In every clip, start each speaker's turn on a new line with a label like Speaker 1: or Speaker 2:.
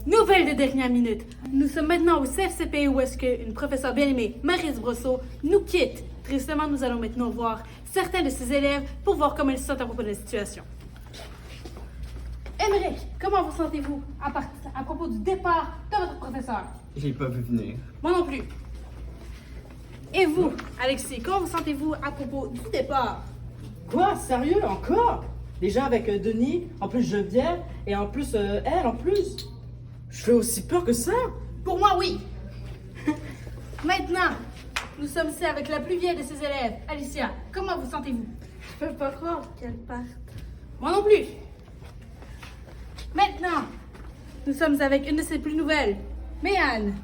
Speaker 1: Nouvelle de dernière minute. Nous sommes maintenant au CFCP où est-ce qu'une professeure bien-aimée, Maryse Brosseau, nous quitte. Tristement, nous allons maintenant voir certains de ses élèves pour voir comment ils se sentent à propos de la situation. Émeric, comment vous sentez-vous à propos du départ de votre professeur?
Speaker 2: J'ai pas vu venir.
Speaker 1: Moi non plus. Et vous, Alexis, comment vous sentez-vous à propos du départ?
Speaker 3: Quoi? Sérieux? Encore? Déjà avec Denis, en plus Geneviève, et en plus elle, en plus. Je fais aussi peur que ça?
Speaker 1: Pour moi, oui. Maintenant, nous sommes ici avec la plus vieille de ses élèves, Alicia. Comment vous sentez-vous?
Speaker 4: Je peux pas croire qu'elle parte.
Speaker 1: Moi non plus. Maintenant, nous sommes avec une de ses plus nouvelles, Méane.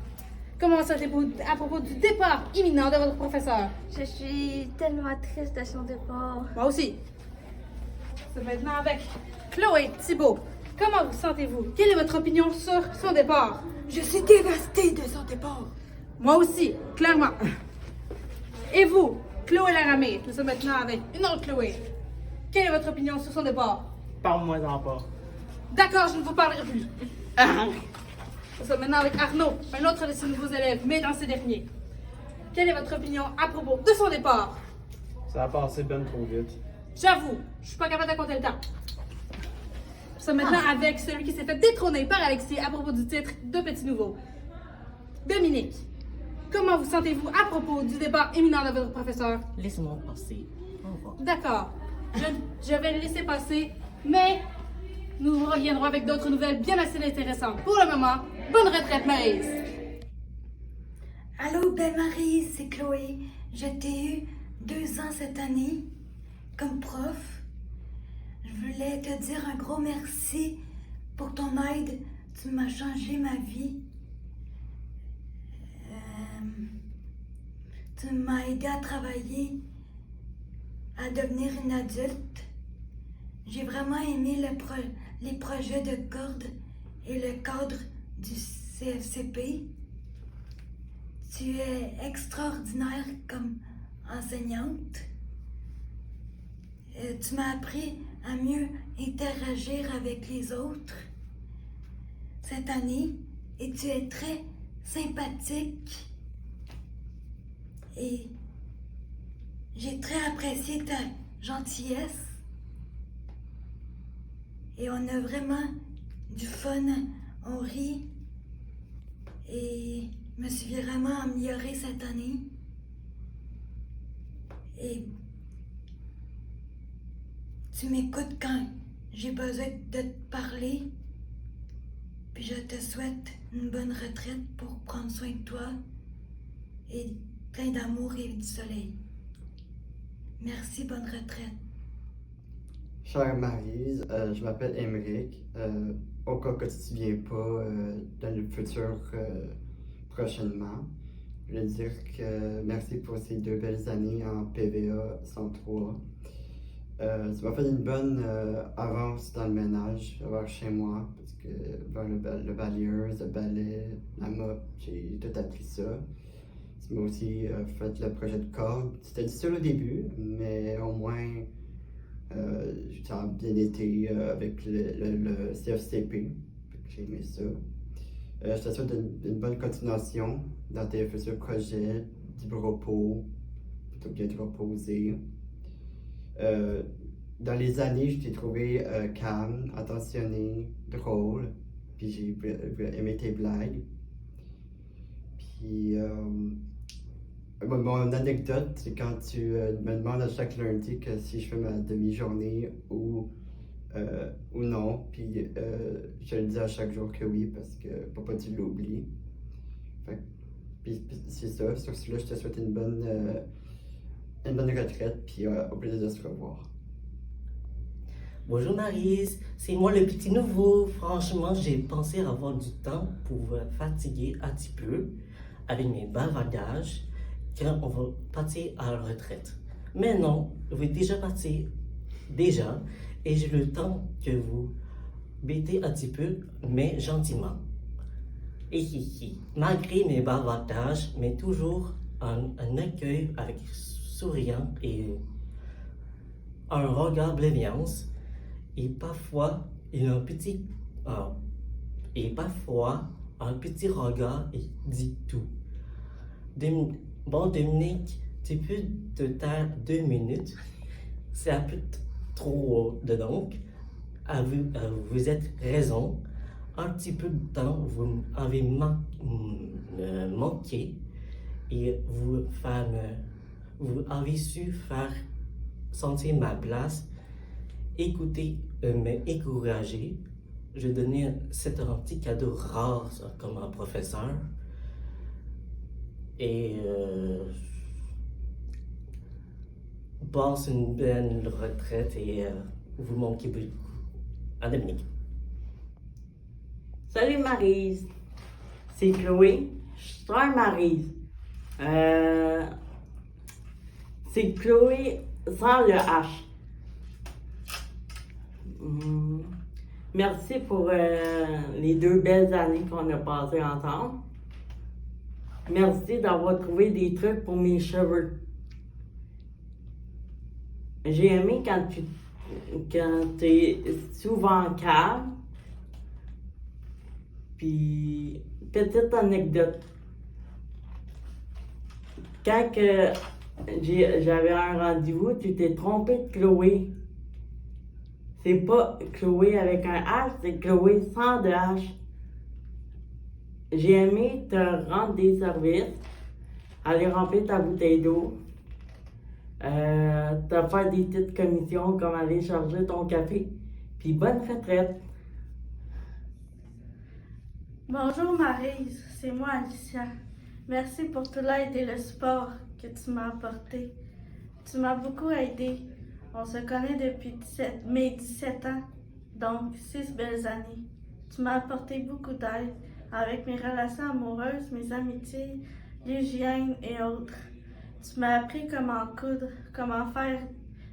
Speaker 1: Comment vous sentez-vous à propos du départ imminent de votre professeur?
Speaker 4: Je suis tellement triste de son départ.
Speaker 1: Moi aussi. C'est maintenant avec Chloé Thibault. Comment vous sentez-vous? Quelle est votre opinion sur son départ?
Speaker 5: Je suis dévastée de son départ.
Speaker 1: Moi aussi, clairement. Et vous, Chloé Laramée, nous sommes maintenant avec une autre Chloé. Quelle est votre opinion sur son départ?
Speaker 3: Parle-moi d'en pas.
Speaker 1: D'accord, je ne vous parlerai plus. Nous sommes maintenant avec Arnaud, un autre de ses nouveaux élèves, mais dans ces derniers. Quelle est votre opinion à propos de son départ?
Speaker 2: Ça a passé ben trop vite.
Speaker 1: J'avoue, je suis pas capable de compter le temps. Nous sommes maintenant avec celui qui s'est fait détrôner par Alexis à propos du titre de Petit Nouveau. Dominique, comment vous sentez-vous à propos du départ imminent de votre professeur?
Speaker 6: Laisse-moi passer. Au revoir.
Speaker 1: D'accord, je vais le laisser passer, mais nous reviendrons avec d'autres nouvelles bien assez intéressantes. Pour le moment, bonne retraite, Maryse!
Speaker 5: Allô, belle Marie, c'est Chloé. Je t'ai eu 2 ans cette année comme prof. Je voulais te dire un gros merci pour ton aide. Tu m'as changé ma vie. Tu m'as aidé à travailler, à devenir une adulte. J'ai vraiment aimé les projets de corde et le cadre du CFCP. Tu es extraordinaire comme enseignante. Tu m'as appris à mieux interagir avec les autres cette année et tu es très sympathique et j'ai très apprécié ta gentillesse et on a vraiment du fun, on rit et je me suis vraiment améliorée cette année et tu m'écoutes quand j'ai besoin de te parler, puis je te souhaite une bonne retraite pour prendre soin de toi et plein d'amour et du soleil. Merci, bonne retraite.
Speaker 2: Chère Maryse, je m'appelle Émeric. Au cas que tu ne te souviens pas, dans le futur prochainement, je veux dire que merci pour ces 2 belles années en PVA 103. Ça m'a fait une bonne avance dans le ménage, avoir chez moi, parce que vers le balayeur, le balai, la mop, j'ai tout appris ça. Ça m'a aussi fait le projet de corde. C'était difficile au début, mais au moins ça a bien été avec le CFCP. J'ai aimé ça. Je te souhaite une bonne continuation dans tes futurs projets, du repos, plutôt bien te reposer. Dans les années, je t'ai trouvé calme, attentionné, drôle, puis j'ai aimé tes blagues. Puis, mon anecdote, c'est quand tu me demandes à chaque lundi que si je fais ma demi-journée ou non, puis je le dis à chaque jour que oui, parce que pour pas que tu l'oublies. Puis c'est ça, sur cela, je te souhaite une bonne retraite, puis au plaisir de se revoir.
Speaker 6: Bonjour Maryse, c'est moi le petit nouveau. Franchement, j'ai pensé avoir du temps pour fatiguer un petit peu avec mes bavardages quand on va partir à la retraite. Mais non, je vais déjà partir et j'ai le temps que vous bêtez un petit peu, mais gentiment. Et malgré mes bavardages, mais toujours un accueil avec souriant et un regard bienveillance. Et parfois, il y a un petit Et parfois, un petit regard dit tout. Bon, Dominique, tu peux te taire 2 minutes? C'est un peu trop de donc. Vous êtes raison. Un petit peu de temps, vous avez manqué et vous avez su faire sentir ma place, écouter, m'encourager. Je donnais cet petit cadeau rare ça, comme un professeur. Et passe une belle retraite et vous manquez beaucoup. À Dominique.
Speaker 7: Salut Maryse, c'est Chloé. Je suis Maryse. C'est Chloé sans le H. Merci pour les 2 belles années qu'on a passées ensemble. Merci d'avoir trouvé des trucs pour mes cheveux. J'ai aimé quand tu es souvent calme. Puis, petite anecdote. Quand j'avais un rendez-vous, tu t'es trompé de Chloé. C'est pas Chloé avec un H, c'est Chloé sans de H. J'ai aimé te rendre des services, aller remplir ta bouteille d'eau, te faire des petites commissions comme aller charger ton café. Puis bonne retraite.
Speaker 4: Bonjour Maryse, c'est moi Alicia. Merci pour tout l'aide et le support que tu m'as apporté. Tu m'as beaucoup aidé. On se connaît depuis mes 17 ans, donc 6 belles années. Tu m'as apporté beaucoup d'aide avec mes relations amoureuses, mes amitiés, l'hygiène et autres. Tu m'as appris comment coudre, comment faire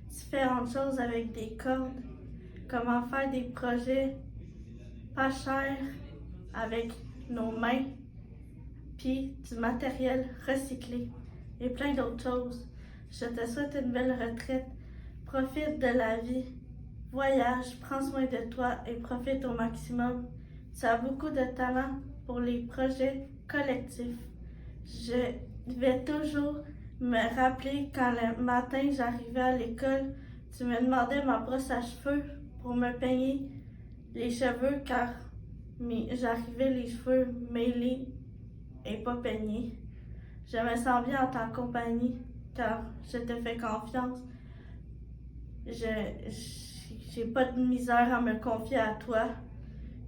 Speaker 4: différentes choses avec des cordes, comment faire des projets pas chers avec nos mains, puis du matériel recyclé et plein d'autres choses. Je te souhaite une belle retraite. Profite de la vie. Voyage, prends soin de toi et profite au maximum. Tu as beaucoup de talent pour les projets collectifs. Je vais toujours me rappeler quand le matin j'arrivais à l'école, tu me demandais ma brosse à cheveux pour me peigner les cheveux car j'arrivais les cheveux mêlés et pas peignés. Je me sens bien en ta compagnie car je te fais confiance. J'ai pas de misère à me confier à toi.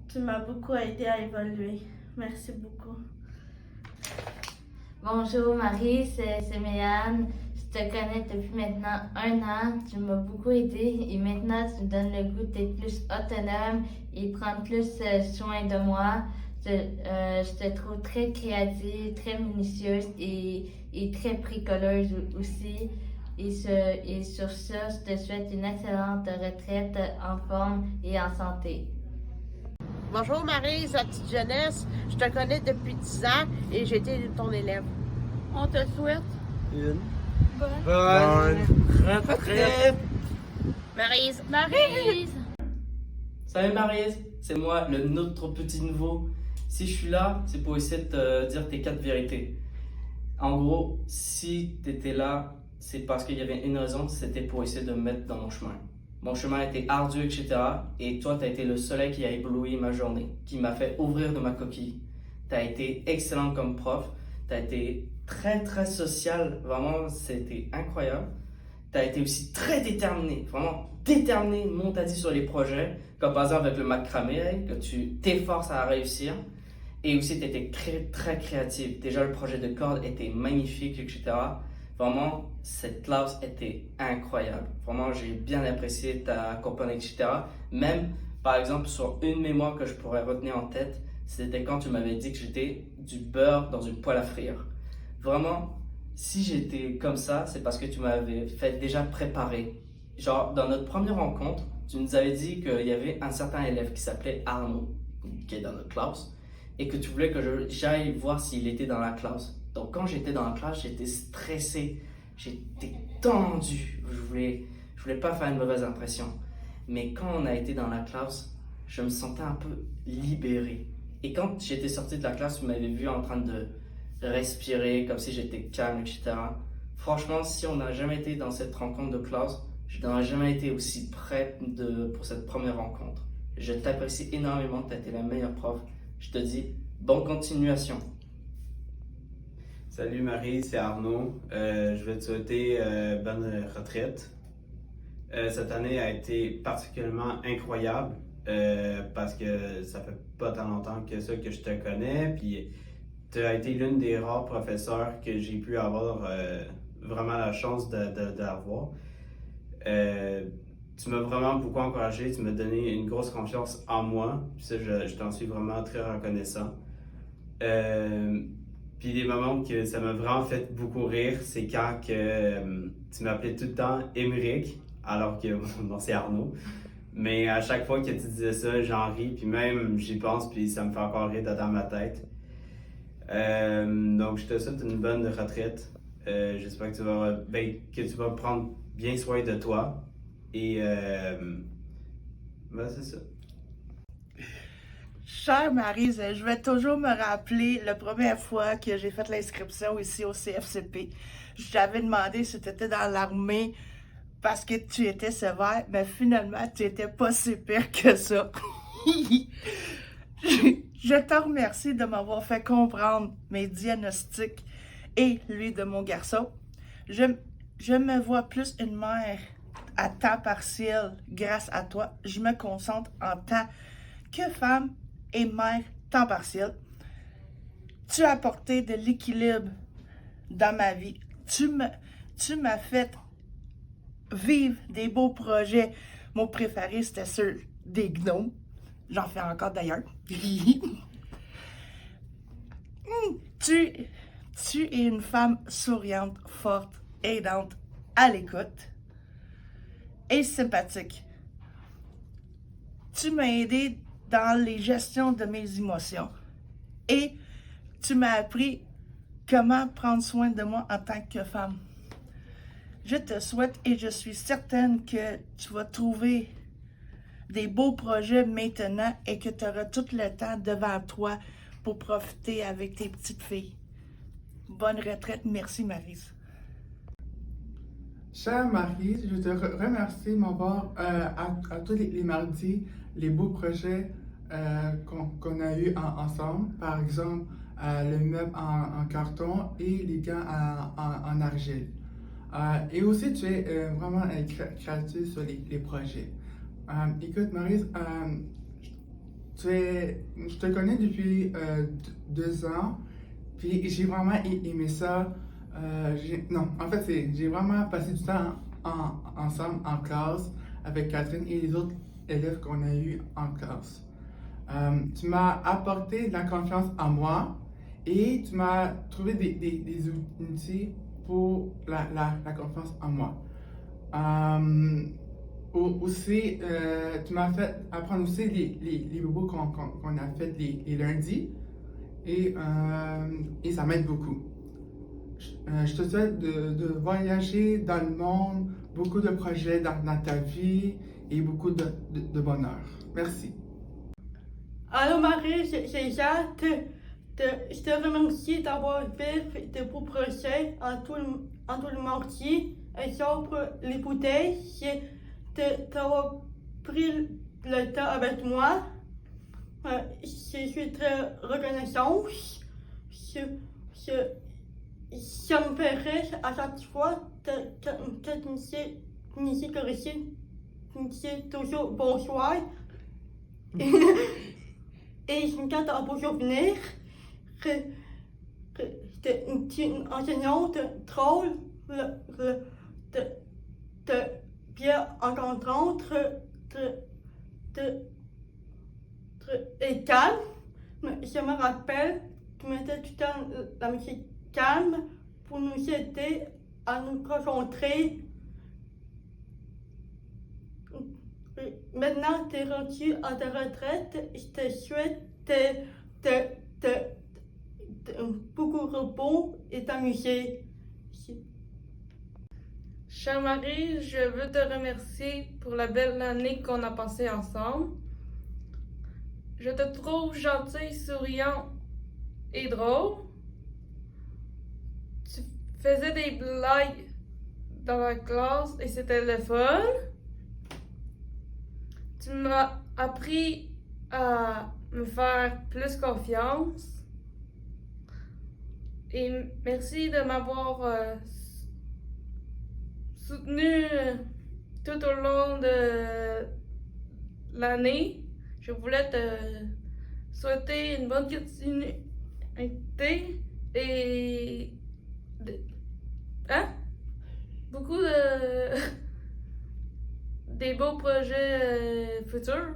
Speaker 4: Tu m'as beaucoup aidé à évoluer. Merci beaucoup.
Speaker 8: Bonjour Marie, c'est Méane. Je te connais depuis maintenant 1 an. Tu m'as beaucoup aidé et maintenant tu me donnes le goût d'être plus autonome et prendre plus soin de moi. Je te trouve très créative, très minutieuse et très bricoleuse aussi. Et sur ça, je te souhaite une excellente retraite en forme et en santé.
Speaker 9: Bonjour Maryse, la petite jeunesse. Je te connais depuis 10 ans et j'ai été ton élève.
Speaker 1: On te souhaite
Speaker 2: Une
Speaker 1: bonne
Speaker 6: Retraite.
Speaker 9: Maryse.
Speaker 1: Maryse!
Speaker 10: Salut Maryse, c'est moi, le notre petit nouveau. Si je suis là, c'est pour essayer de te dire tes 4 vérités. En gros, si tu étais là, c'est parce qu'il y avait une raison, c'était pour essayer de me mettre dans mon chemin. Mon chemin était ardu, etc. Et toi, tu as été le soleil qui a ébloui ma journée, qui m'a fait ouvrir de ma coquille. Tu as été excellent comme prof, tu as été très très social, vraiment, c'était incroyable. Tu as été aussi très déterminé, vraiment déterminé, dit sur les projets, comme par exemple avec le macramé, que tu t'efforces à réussir. Et aussi, tu étais très créatif. Déjà, le projet de corde était magnifique, etc. Vraiment, cette classe était incroyable. Vraiment, j'ai bien apprécié ta compagnie, etc. Même, par exemple, sur une mémoire que je pourrais retenir en tête, c'était quand tu m'avais dit que j'étais du beurre dans une poêle à frire. Vraiment, si j'étais comme ça, c'est parce que tu m'avais fait déjà préparer. Genre, dans notre première rencontre, tu nous avais dit qu'il y avait un certain élève qui s'appelait Arnaud, qui est dans notre classe, et que tu voulais que j'aille voir s'il était dans la classe. Donc, quand j'étais dans la classe, j'étais stressé, j'étais tendu. Je voulais pas faire une mauvaise impression. Mais quand on a été dans la classe, je me sentais un peu libéré. Et quand j'étais sorti de la classe, vous m'avez vu en train de respirer, comme si j'étais calme, etc. Franchement, si on n'a jamais été dans cette rencontre de classe, je n'aurais jamais été aussi prêt pour cette première rencontre. Je t'apprécie énormément, tu as été la meilleure prof. Je te dis bonne continuation.
Speaker 11: Salut Marie, c'est Arnaud. Je vais te souhaiter bonne retraite. Cette année a été particulièrement incroyable parce que ça fait pas tant longtemps que ça que je te connais. Puis tu as été l'une des rares professeurs que j'ai pu avoir vraiment la chance d'avoir. Tu m'as vraiment beaucoup encouragé, tu m'as donné une grosse confiance en moi. Puis ça, je t'en suis vraiment très reconnaissant. Puis des moments que ça m'a vraiment fait beaucoup rire, c'est quand que, tu m'appelais tout le temps Émeric, alors que bon, c'est Arnaud. Mais à chaque fois que tu disais ça, j'en ris, puis même j'y pense, puis ça me fait encore rire dans ma tête. Donc je te souhaite une bonne retraite. J'espère que tu vas prendre bien soin de toi. Et c'est ça.
Speaker 9: Chère Maryse, je vais toujours me rappeler la première fois que j'ai fait l'inscription ici au CFCP. Je t'avais demandé si tu étais dans l'armée parce que tu étais sévère, mais finalement, tu étais pas si pire que ça. Je te remercie de m'avoir fait comprendre mes diagnostics et lui de mon garçon. Je me vois plus une mère à temps partiel grâce à toi. Je me concentre en tant que femme et mère temps partiel. Tu as apporté de l'équilibre dans ma vie. Tu m'as fait vivre des beaux projets. Mon préféré, c'était ceux des gnomes. J'en fais encore d'ailleurs. Tu es une femme souriante, forte, aidante, à l'écoute et sympathique. Tu m'as aidé dans les gestions de mes émotions et tu m'as appris comment prendre soin de moi en tant que femme. Je te souhaite et je suis certaine que tu vas trouver des beaux projets maintenant et que tu auras tout le temps devant toi pour profiter avec tes petites filles. Bonne retraite. Merci, Maryse.
Speaker 12: Chère Maryse, je te remercie de m'avoir à tous les mardis les beaux projets qu'on a eu ensemble. Par exemple, le meuble en carton et les gants en argile. Et aussi, tu es vraiment créative sur les projets. Écoute, Maryse, je te connais depuis 2 ans, puis j'ai vraiment aimé ça. J'ai vraiment passé du temps ensemble en classe avec Catherine et les autres élèves qu'on a eu en classe. Tu m'as apporté de la confiance en moi et tu m'as trouvé des outils pour la confiance en moi. Aussi, tu m'as fait apprendre aussi les bobos qu'on a fait les lundis et ça m'aide beaucoup. Je te souhaite de voyager dans le monde, beaucoup de projets dans ta vie et beaucoup de bonheur. Merci.
Speaker 4: Allô Marie, c'est Jacques. Je te remercie d'avoir fait de beaux projets en tout le mortier et sur les bouteilles. D'avoir pris le temps avec moi. Je suis très reconnaissante. Ça me ferait à chaque fois que tu me toujours bonsoir. Et je me garde un beau souvenir que une enseignante drôle de bien rencontrante et calme. Je me rappelle, tu mettais tout le temps la musique calme pour nous aider à nous concentrer. Maintenant, tu es rendu à ta retraite. Je te souhaite beaucoup de repos et t'amuser.
Speaker 13: Chère Marie, je veux te remercier pour la belle année qu'on a passée ensemble. Je te trouve gentil, souriant et drôle. Tu faisais des blagues dans la classe et c'était le fun. Tu m'as appris à me faire plus confiance. Et merci de m'avoir soutenu tout au long de l'année. Je voulais te souhaiter une bonne continuité et beaucoup de des beaux projets futurs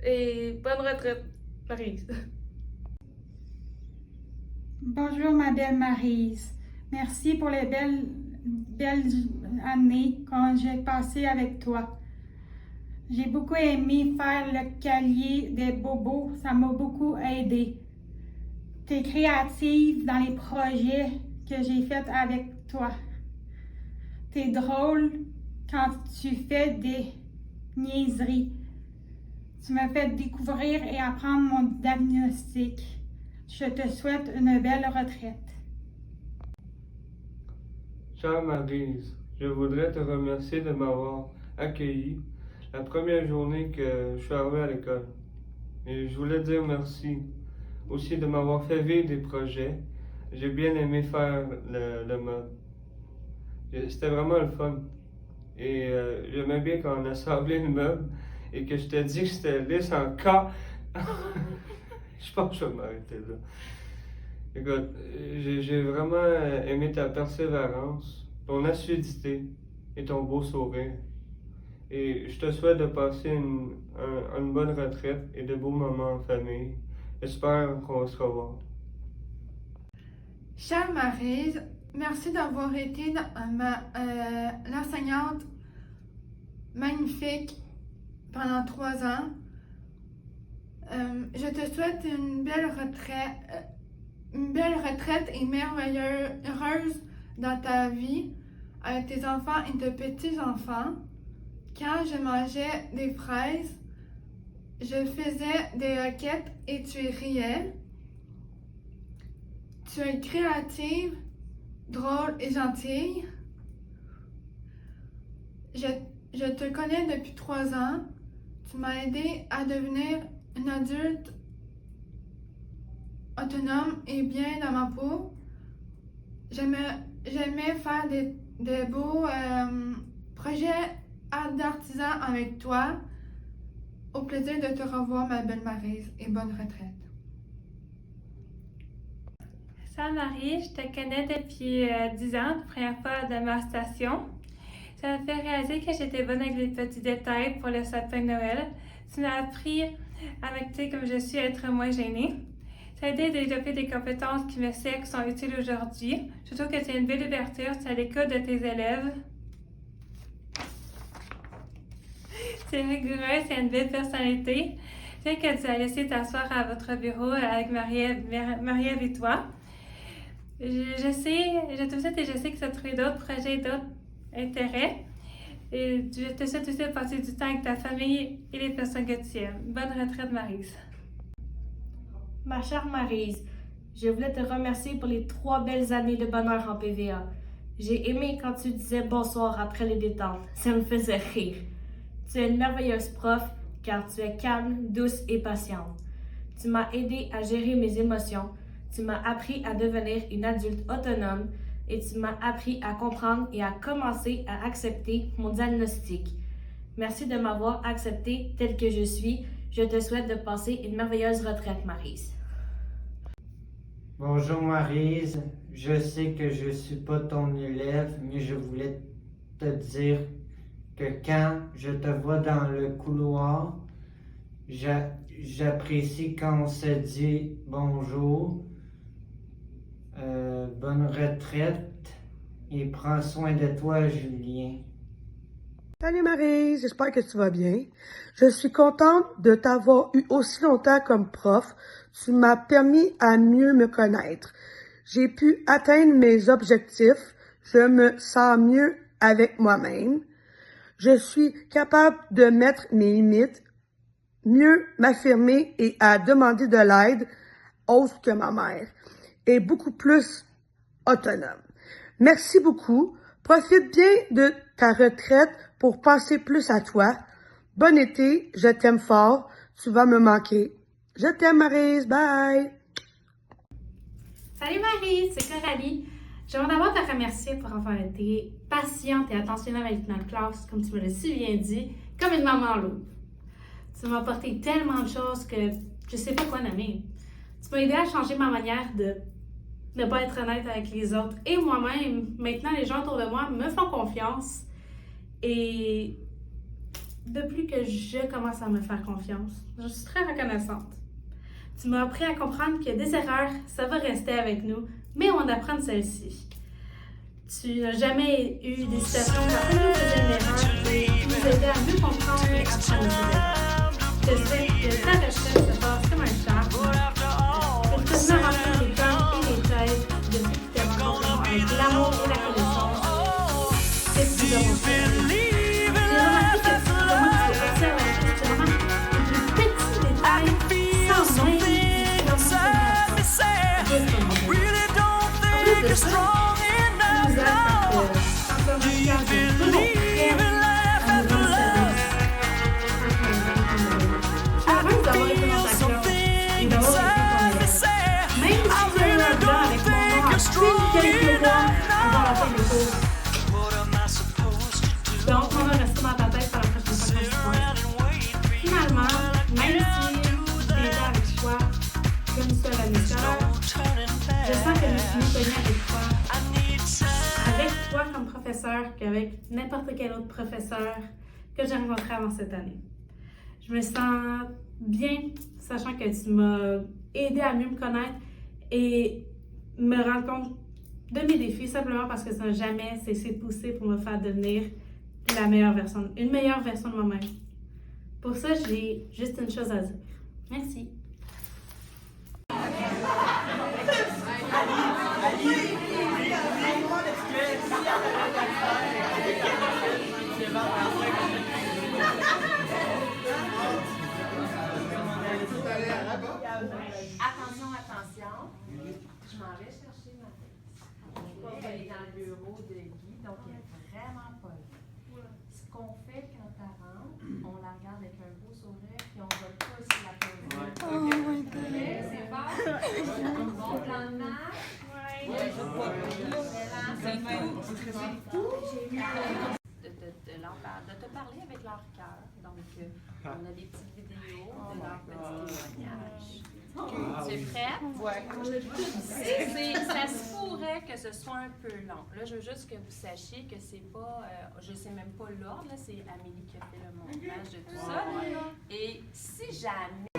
Speaker 13: et bonne retraite, Maryse.
Speaker 14: Bonjour ma belle Maryse. Merci pour les belles années que j'ai passées avec toi. J'ai beaucoup aimé faire le cahier des bobos, ça m'a beaucoup aidé. Tu es créative dans les projets que j'ai faits avec toi. Tu es drôle quand tu fais des niaiseries. Tu m'as fait découvrir et apprendre mon diagnostic. Je te souhaite une belle retraite.
Speaker 15: Chère Maryse, je voudrais te remercier de m'avoir accueilli la première journée que je suis arrivé à l'école. Et je voulais dire merci aussi de m'avoir fait vivre des projets. J'ai bien aimé faire le meuble. C'était vraiment le fun. Et j'aimais bien quand on a assemblé le meuble et que je t'ai dit que c'était lisse encore. Je pense que je vais m'arrêter là. Écoute, j'ai vraiment aimé ta persévérance, ton assiduité et ton beau sourire. Et je te souhaite de passer une bonne retraite et de beaux moments en famille. J'espère qu'on va se revoir.
Speaker 16: Chère Maryse, merci d'avoir été l'enseignante magnifique pendant 3 ans. Je te souhaite une belle retraite et merveilleuse dans ta vie avec tes enfants et tes petits-enfants. Quand je mangeais des fraises, je faisais des requêtes et tu riais. Tu es créative, drôle et gentille. Je te connais depuis 3 ans. Tu m'as aidé à devenir une adulte autonome et bien dans ma peau. J'aimais faire des beaux projets d'artisan avec toi. Au plaisir de te revoir, ma belle Maryse, et bonne retraite.
Speaker 17: Sœur Marie, je te connais depuis 10 ans, la première fois de ma station. Ça m'a fait réaliser que j'étais bonne avec les petits détails pour le sapin de Noël. Tu m'as appris, avec tu sais, comme je suis, à être moins gênée. Ça a aidé à développer des compétences qui me servent, qui sont utiles aujourd'hui. Je trouve que tu as une belle ouverture, tu es à l'écoute de tes élèves. C'est rigoureux, c'est une belle personnalité. Je sais que tu as laissé t'asseoir à votre bureau avec Marie-Ève et toi. Je sais que tu as trouvé d'autres projets, d'autres intérêts. Et je te souhaite aussi de passer du temps avec ta famille et les personnes que tu aimes. Bonne retraite, Maryse.
Speaker 18: Ma chère Maryse, je voulais te remercier pour les 3 belles années de bonheur en PVA. J'ai aimé quand tu disais bonsoir après les détentes. Ça me faisait rire. Tu es une merveilleuse prof car tu es calme, douce et patiente. Tu m'as aidé à gérer mes émotions. Tu m'as appris à devenir une adulte autonome et tu m'as appris à comprendre et à commencer à accepter mon diagnostic. Merci de m'avoir accepté tel que je suis. Je te souhaite de passer une merveilleuse retraite, Maryse.
Speaker 19: Bonjour Maryse, je sais que je ne suis pas ton élève, mais je voulais te dire que quand je te vois dans le couloir, j'apprécie quand on se dit bonjour, bonne retraite et prends soin de toi, Julien.
Speaker 20: Salut Maryse, j'espère que tu vas bien. Je suis contente de t'avoir eu aussi longtemps comme prof. Tu m'as permis à mieux me connaître. J'ai pu atteindre mes objectifs. Je me sens mieux avec moi-même. Je suis capable de mettre mes limites, mieux m'affirmer et à demander de l'aide autre que ma mère et beaucoup plus autonome. Merci beaucoup. Profite bien de ta retraite pour penser plus à toi. Bon été, je t'aime fort. Tu vas me manquer. Je t'aime, Maryse. Bye!
Speaker 21: Salut Marie, c'est Coralie. J'aimerais d'abord te remercier pour avoir été patiente et attentionnelle avec notre classe, comme tu me l'as si bien dit, comme une maman louve. Tu m'as apporté tellement de choses que je ne sais pas quoi nommer. Tu m'as aidé à changer ma manière de ne pas être honnête avec les autres et moi-même. Maintenant, les gens autour de moi me font confiance et depuis que je commence à me faire confiance, je suis très reconnaissante. Tu m'as appris à comprendre que des erreurs, ça va rester avec nous, mais on apprend de celles-ci. Tu n'as jamais eu des situations où tu faisais une erreur et tu nous aidais à mieux comprendre et apprendre de ces erreurs. Je sais que ta retraite se passe comme un charme. Que tu me remplis les cœurs et les têtes depuis que tu t'es rencontré avec l'amour et la connaissance. C'est ce que nous avons fait. J'ai remarqué que comment tu observes la chose, tu remarques les petits détails sans même donc, on va rester dans ta tête pour la prochaine fois. Finalement, même si tu es avec toi, comme ça la l'école, je sens que je suis connue avec toi. Avec toi comme professeur, qu'avec n'importe quel autre professeur que j'ai rencontré avant cette année. Je me sens bien, sachant que tu m'as aidé à mieux me connaître et me rendre compte de mes défis, simplement parce que ça n'a jamais cessé de pousser pour me faire devenir une meilleure version de moi-même. Pour ça, j'ai juste une chose à dire. Merci.
Speaker 22: Attention, attention. Je m'en vais chercher ma tête. Elle est dans le bureau de Guy, donc elle est vraiment pas là. Ce qu'on fait quand tu rentres, on la regarde avec un beau sourire, puis on va pas sur la poser. C'est bon? Bon plan de match? Oui. C'est tout. De te parler avec leur cœur. Donc, on a des petites vidéos de leurs petits témoignages. Tu es prête? Oui. Ça se pourrait que ce soit un peu long. Là, je veux juste que vous sachiez que c'est pas, je sais même pas l'ordre, c'est Amélie qui a fait le montage de tout ça. Et si jamais...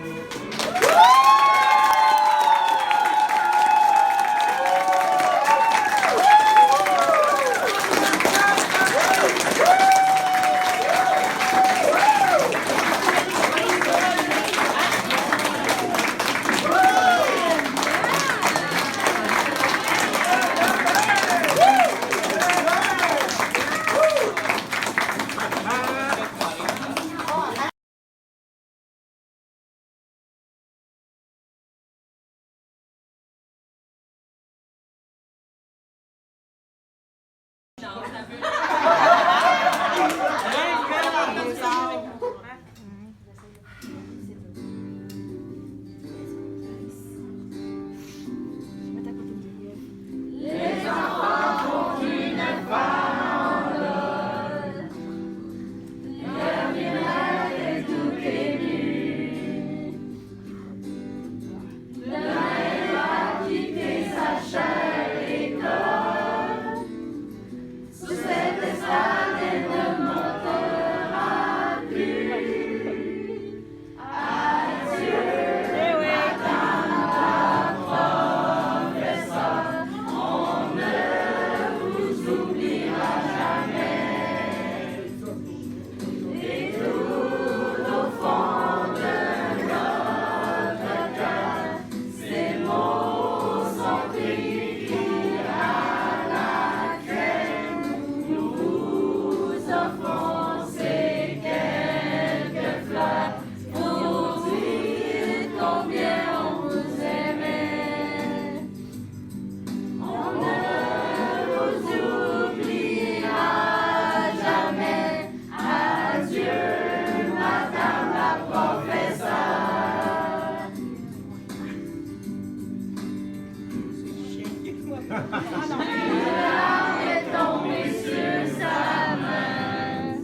Speaker 3: est tombée sur sa main.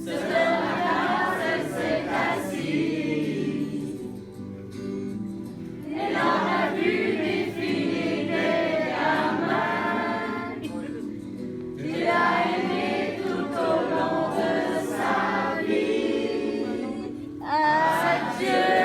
Speaker 3: Ce matin, elle s'est assise. Elle en a vu défiler des gamins. Il a aimé tout au long de sa vie. Adieu.